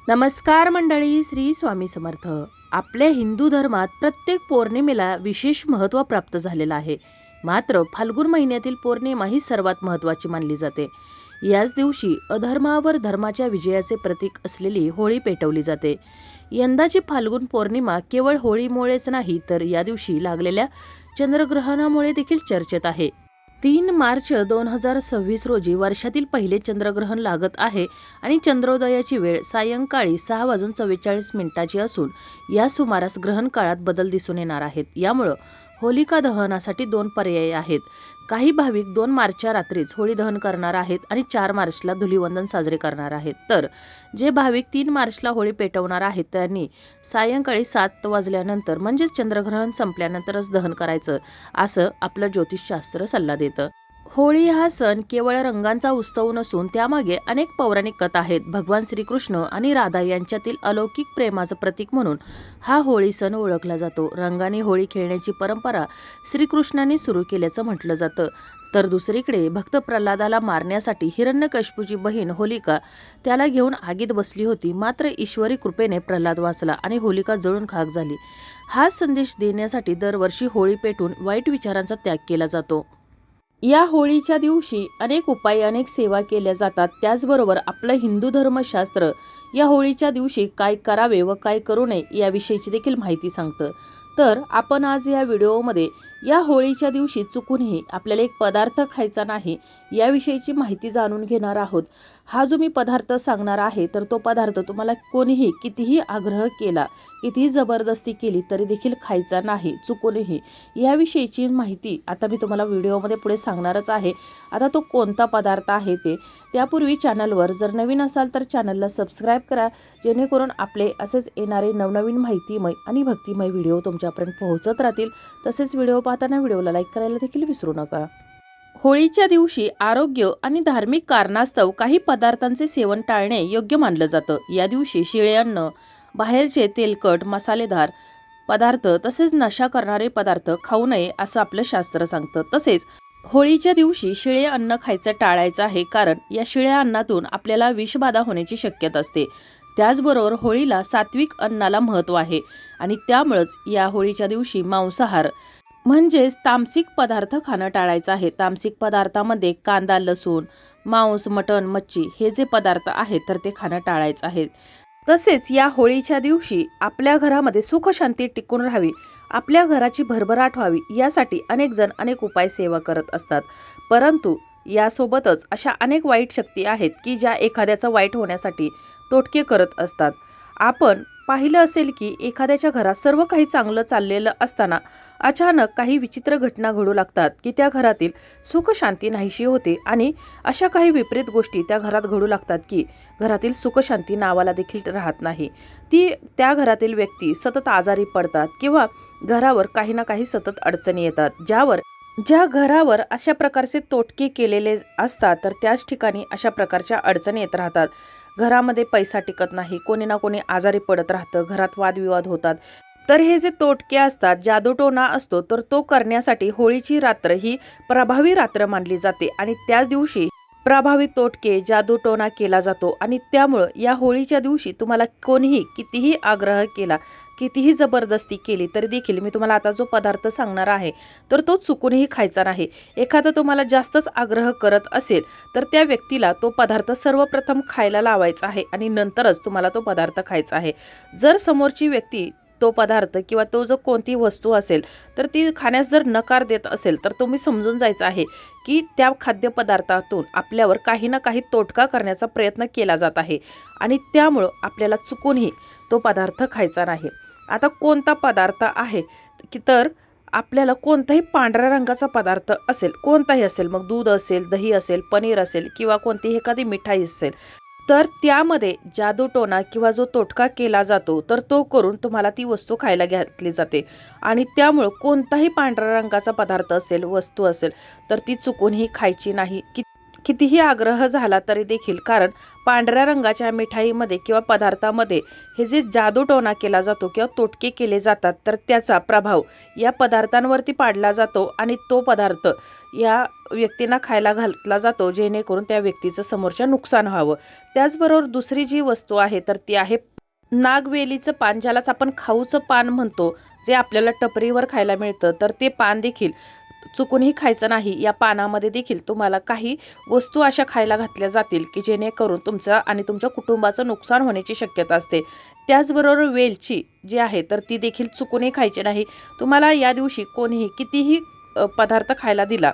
नमस्कार मंडळी, श्री स्वामी समर्थ. आपल्या हिंदू धर्मात प्रत्येक पौर्णिमेला विशेष महत्त्व प्राप्त झालेलं आहे. मात्र फाल्गुन महिन्यातील पौर्णिमा ही सर्वात महत्त्वाची मानली जाते. याच दिवशी अधर्मावर धर्माच्या विजयाचे प्रतीक असलेली होळी पेटवली जाते. यंदाची फाल्गुन पौर्णिमा केवळ होळीमुळेच नाही, तर या दिवशी लागलेल्या चंद्रग्रहणामुळे देखील चर्चेत आहे. 3 मार्च 2026 रोजी वर्षातील पहिले चंद्रग्रहण लागत आहे आणि चंद्रोदयाची वेळ सायंकाळी 6:44 असून या सुमारास ग्रहण काळात बदल दिसून येणार आहेत. यामुळे होलिका दहनासाठी 2 पर्याय आहेत. काही भाविक 2 मार्चच्या रात्रीच होळी दहन करणार आहेत आणि 4 मार्चला धुलीवंदन साजरे करणार आहेत. तर जे भाविक 3 मार्चला होळी पेटवणार आहेत त्यांनी सायंकाळी 7 वाजल्यानंतर म्हणजेच चंद्रग्रहण संपल्यानंतरच दहन करायचं, असं आपलं ज्योतिषशास्त्र सल्ला देतं. होळी हा सण केवळ रंगांचा उत्सव नसून त्यामागे अनेक पौराणिक कथा आहेत. भगवान श्रीकृष्ण आणि राधा यांच्यातील अलौकिक प्रेमाचं प्रतीक म्हणून हा होळी सण ओळखला जातो. रंगाने होळी खेळण्याची परंपरा श्रीकृष्णांनी सुरू केल्याचं म्हटलं जातं. तर दुसरीकडे भक्त प्रल्हादाला मारण्यासाठी हिरण्यकशिपूची बहीण होलिका त्याला घेऊन आगीत बसली होती. मात्र ईश्वरी कृपेने प्रल्हाद वाचला आणि होलिका जळून खाक झाली. हा संदेश देण्यासाठी दरवर्षी होळी पेटून वाईट विचारांचा त्याग केला जातो. या होळीच्या दिवशी अनेक उपाय, अनेक सेवा केल्या जातात. त्याचबरोबर आपलं हिंदू धर्मशास्त्र या होळीच्या दिवशी काय करावे व काय करू नये याविषयीची देखील माहिती सांगतं. तर आपण आज या व्हिडिओमध्ये या होळीच्या दिवशी चुकूनही आपल्याला एक पदार्थ खायचा नाही याविषयीची माहिती जाणून घेणार आहोत. हा जो मी पदार्थ सांगणार आहे तर तो पदार्थ तुम्हाला कोणीही कितीही आग्रह केला, कितीही जबरदस्ती केली तरी देखील खायचा नाही चुकूनही. याविषयीची माहिती आता मी तुम्हाला व्हिडिओमध्ये पुढे सांगणारच आहे. आता तो कोणता पदार्थ आहे ते त्यापूर्वी चॅनलवर जर नवीन असाल तर चॅनलला सबस्क्राईब करा, जेणेकरून आपले असेच येणारे नवनवीन माहितीमय आणि भक्तिमय व्हिडिओ तुमच्यापर्यंत पोहोचत राहतील. तसेच व्हिडिओ पाहताना व्हिडिओला लाईक करायला देखील विसरू नका. होळीच्या दिवशी आरोग्य आणि धार्मिक कारणास्तव काही पदार्थांचे सेवन टाळणे योग्य मानलं जातं. या दिवशी शिळे अन्न, बाहेरचे तेलकट मसालेदार पदार्थ तसेच नशा करणारे पदार्थ खाऊ नये असं आपलं शास्त्र सांगतं. तसेच होळीच्या दिवशी शिळे अन्न खायचं टाळायचं आहे, कारण या शिळ्या अन्नातून आपल्याला विषबाधा होण्याची शक्यता असते. त्याचबरोबर होळीला सात्विक अन्नाला महत्त्व आहे आणि त्यामुळेच या होळीच्या दिवशी मांसाहार म्हणजेच तामसिक पदार्थ खाणं टाळायचं आहे. तामसिक पदार्थामध्ये कांदा, लसूण, मांस, मटण, मच्छी हे जे पदार्थ आहेत तर ते खाणं टाळायचं आहे. तसेच या होळीच्या दिवशी आपल्या घरामध्ये सुख शांती टिकून राहावी, आपल्या घराची भरभराट व्हावी यासाठी अनेक जण अनेक उपाय सेवा करत असतात. परंतु यासोबतच अशा अनेक वाईट शक्ती आहेत की ज्या एखाद्याचं वाईट होण्यासाठी तोटके करत असतात. आपण पाहिलं असेल की एखाद्याच्या घरात सर्व काही चांगलं चाललेलं असताना अचानक काही विचित्र घटना घडू लागतात की त्या घरातील सुख शांती नाहीशी होते आणि अशा काही विपरीत गोष्टी त्या घरात घडू लागतात की घरातील सुख शांती नावाला देखील राहत नाही. त्या घरातील व्यक्ती सतत आजारी पडतात किंवा घरावर काही ना काही सतत अडचणी येतात. ज्या घरावर अशा प्रकारचे तोटके केलेले असतात तर त्याच ठिकाणी अशा प्रकारच्या अडचणी येत राहतात. घरामध्ये पैसा टिकत नाही, कोणी ना कोणी आजारी पडत राहतं, घरात वादविवाद होतात. तर हे जे तोटके असतात, जादूटोणा असतो, तर तो करण्यासाठी होळीची रात्र ही प्रभावी रात्र मानली जाते आणि त्याच दिवशी प्रभावी तोटके जादूटोणा केला जातो. आणि त्यामुळं या होळीच्या दिवशी तुम्हाला कोणीही कितीही आग्रह केला, कितीही जबरदस्ती केली तरी देखील मी तुम्हाला आता जो पदार्थ सांगणार आहे तर तो चुकूनही खायचा नाही. एखादा तुम्हाला जास्तच आग्रह करत असेल तर त्या व्यक्तीला तो पदार्थ सर्वप्रथम खायला लावायचा आहे आणि नंतरच तुम्हाला तो पदार्थ खायचा आहे. जर समोरची व्यक्ती तो पदार्थ किंवा तो जो कोणती वस्तू असेल तर ती खाण्यास जर नकार देत असेल तर तुम्ही समजून जायचं आहे की त्या खाद्यपदार्थातून आपल्यावर काही ना काही तोटका करण्याचा प्रयत्न केला जात आहे आणि त्यामुळं आपल्याला चुकूनही तो पदार्थ खायचा नाही. आता कोणता पदार्थ आहे की तर आपल्याला कोणताही पांढऱ्या रंगाचा पदार्थ असेल, कोणताही असेल, मग दूध असेल, दही असेल, पनीर असेल किंवा कोणतीही एखादी मिठाई असेल, तर त्यामध्ये जादूटोणा किंवा जो तोटका केला जातो तर तो करून तुम्हाला ती वस्तू खायला घातली जाते. आणि त्यामुळं कोणताही पांढऱ्या रंगाचा पदार्थ असेल, वस्तू असेल तर ती चुकूनही खायची नाही. की कितीही आग्रह झाला तरी देखील, कारण पांढऱ्या रंगाच्या मिठाईमध्ये किंवा पदार्थामध्ये हे जे जादूटोणा केला जातो किंवा तोटके केले जातात, तर त्याचा प्रभाव या पदार्थांवरती पाडला जातो आणि तो पदार्थ या व्यक्तींना खायला घातला जातो, जेणेकरून त्या व्यक्तीचं समोरच्या नुकसान व्हावं. त्याचबरोबर दुसरी जी वस्तू आहे तर ती आहे नागवेलीचं पान, ज्यालाच आपण खाऊचं पान म्हणतो, जे आपल्याला टपरीवर खायला मिळतं. तर ते पान देखील चुकूनही खायचं नाही. या पानामध्ये देखील तुम्हाला काही वस्तू अशा खायला घातल्या जातील की जेणेकरून तुमचं आणि तुमच्या कुटुंबाचं नुकसान होण्याची शक्यता असते. त्याचबरोबर वेलची जी आहे तर ती देखील चुकूनही खायची नाही. तुम्हाला या दिवशी कोणीही कितीही पदार्थ खायला दिला,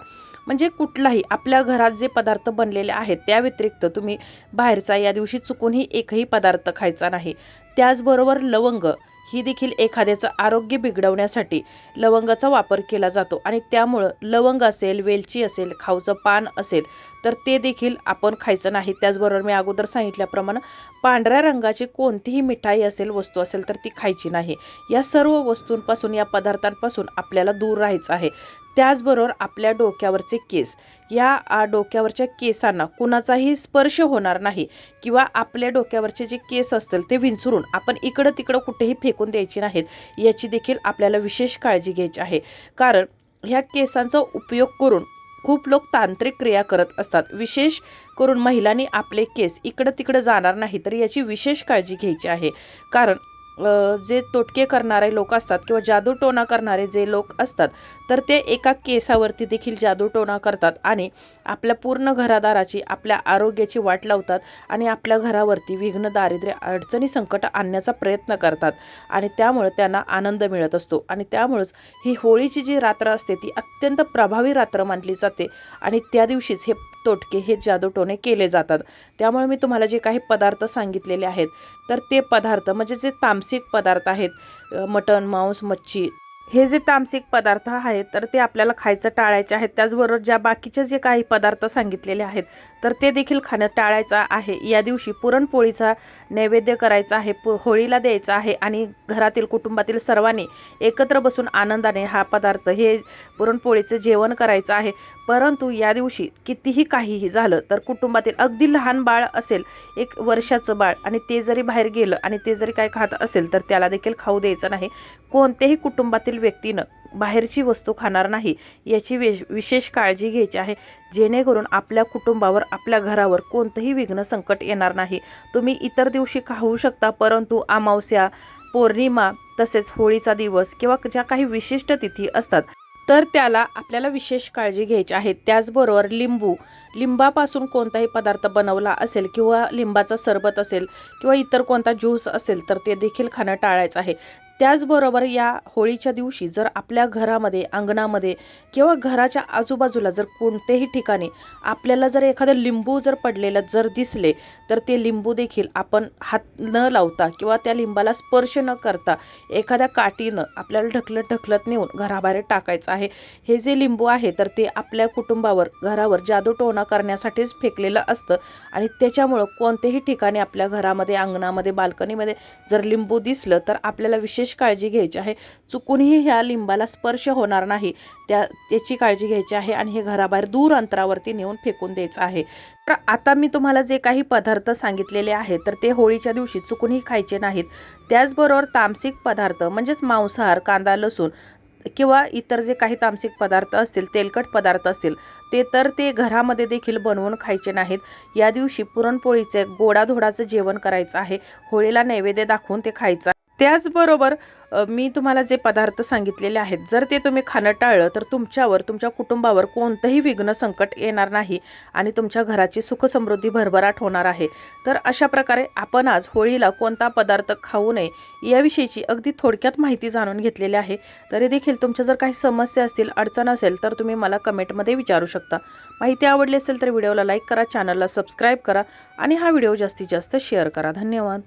म्हणजे कुठलाही आपल्या घरात जे पदार्थ बनलेले आहेत त्या व्यतिरिक्त तुम्ही बाहेरचा या दिवशी चुकूनही एकही पदार्थ खायचा नाही. त्याचबरोबर लवंग ही देखील एखाद्याचं आरोग्य बिघडवण्यासाठी लवंगाचा वापर केला जातो आणि त्यामुळं लवंग असेल, वेलची असेल, खाऊचं पान असेल तर ते देखील आपण खायचं नाही. त्याचबरोबर मी अगोदर सांगितल्याप्रमाणे पांढऱ्या रंगाची कोणतीही मिठाई असेल, वस्तू असेल तर ती खायची नाही. या सर्व वस्तूंपासून, या पदार्थांपासून आपल्याला दूर राहायचं आहे. त्याचबरोबर आपल्या डोक्यावरचे केस, या डोक्यावरच्या केसांना कुणाचाही स्पर्श होणार नाही किंवा आपल्या डोक्यावरचे जे केस असतील ते विंचरून आपण इकडं तिकडं कुठेही फेकून द्यायची नाहीत. याची देखील आपल्याला विशेष काळजी घ्यायची आहे, कारण ह्या केसांचा उपयोग करून खूप लोक तांत्रिक क्रिया करत असतात. विशेष करून महिलांनी आपले केस इकडं तिकडं जाणार नाही, तर याची विशेष काळजी घ्यायची आहे. कारण जे तोटके करणारे लोक असतात किंवा जादूटोणा करणारे जे लोक असतात तर ते एका केसावरती देखील जादूटोणा करतात आणि आपल्या पूर्ण घरादाराची, आपल्या आरोग्याची वाट लावतात आणि आपल्या घरावरती विघ्न, दारिद्र्य, अडचणी, संकट आणण्याचा प्रयत्न करतात आणि त्यामुळे त्यांना आनंद मिळत असतो. आणि त्यामुळेच ही होळीची जी रात्र असते ती अत्यंत प्रभावी रात्र मानली जाते आणि त्या दिवशीच हे तोटके, हे जादूटोणे केले जातात. त्यामुळे मी तुम्हाला जे काही पदार्थ सांगितलेले आहेत तर ते पदार्थ म्हणजे जे तामसिक पदार्थ आहेत, मटण, मांस, मच्छी, हे जे तामसिक पदार्थ आहेत तर ते आपल्याला खायचं टाळायचे आहेत. त्याचबरोबर ज्या बाकीचे जे काही पदार्थ सांगितलेले आहेत तर ते देखील खाणं टाळायचं आहे. या दिवशी पुरणपोळीचा नैवेद्य करायचा आहे, होळीला द्यायचा आहे आणि घरातील, कुटुंबातील सर्वांनी एकत्र बसून आनंदाने हा पदार्थ, हे पुरणपोळीचं जेवण करायचं आहे. परंतु या दिवशी कितीही काहीही झालं तर कुटुंबातील अगदी लहान बाळ असेल, 1 वर्षाचं बाळ, आणि ते जरी बाहेर गेलं आणि ते जरी काय खात असेल तर त्याला देखील खाऊ द्यायचं नाही. कोणत्याही कुटुंबातील व्यक्तीनं बाहेरची वस्तू खाणार नाही, याची विशेष काळजी घ्यायची आहे, जेणेकरून आपल्या कुटुंबावर, आपल्या घरावर कोणतंही विघ्न, संकट येणार नाही. तुम्ही इतर दिवशी खाऊ शकता, परंतु अमावस्या, पौर्णिमा, तसेच होळीचा दिवस किंवा ज्या काही विशिष्ट तिथी असतात तर त्याला आपल्याला विशेष काळजी घ्यायची आहे. त्याचबरोबर लिंबापासून कोणताही पदार्थ बनवला असेल किंवा लिंबाचं सरबत असेल किंवा इतर कोणता ज्यूस असेल तर ते देखील खाणं टाळायचं आहे. त्याचबरोबर या होळीच्या दिवशी जर आपल्या घरामध्ये, अंगणामध्ये किंवा घराच्या आजूबाजूला जर कोणत्याही ठिकाणी आपल्याला जर एखादं लिंबू जर पडलेलं जर दिसले तर ते लिंबू देखील आपण हात न लावता किंवा त्या लिंबाला स्पर्श न करता एखाद्या काठीनं आपल्याला ढकलत नेऊन घराबाहेर टाकायचं आहे. हे जे लिंबू आहे तर ते आपल्या कुटुंबावर, घरावर जादूटोणा करण्यासाठीच फेकलेलं असतं आणि त्याच्यामुळं कोणत्याही ठिकाणी आपल्या घरामध्ये, अंगणामध्ये, बाल्कनीमध्ये जर लिंबू दिसलं तर आपल्याला विशेष काळजी घ्यायची आहे. चुकूनही ह्या लिंबाला स्पर्श होणार नाही, त्याची काळजी घ्यायची आहे आणि हे घराबाहेर दूर अंतरावरती नेऊन फेकून द्यायचं आहे. तर आता मी तुम्हाला जे काही पदार्थ सांगितलेले आहेत तर ते होळीच्या दिवशी चुकूनही खायचे नाहीत. त्याचबरोबर तामसिक पदार्थ म्हणजेच मांसाहार, कांदा, लसूण किंवा इतर जे काही तामसिक पदार्थ असतील, तेलकट पदार्थ असतील ते घरामध्ये देखील बनवून खायचे नाहीत. या दिवशी पुरणपोळीचे गोडाधोडाचं जेवण करायचं आहे, होळीला नैवेद्य दाखवून ते खायचं. त्याचबरोबर मी तुम्हाला जे पदार्थ सांगितलेले आहेत जर ते तुम्ही खाणं टाळलं तर तुमच्यावर, तुमच्या कुटुंबावर कोणतंही विघ्न, संकट येणार नाही आणि तुमच्या घराची सुख, समृद्धी, भरभराट होणार आहे. तर अशा प्रकारे आपण आज होळीला कोणता पदार्थ खाऊ नये याविषयीची अगदी थोडक्यात माहिती जाणून घेतलेली आहे. तरी देखील तुमच्या जर काही समस्या असतील, अडचण असेल तर तुम्ही मला कमेंटमध्ये विचारू शकता. माहिती आवडली असेल तर व्हिडिओला लाईक करा, चॅनलला सबस्क्राईब करा आणि हा व्हिडिओ जास्तीत जास्त शेअर करा. धन्यवाद.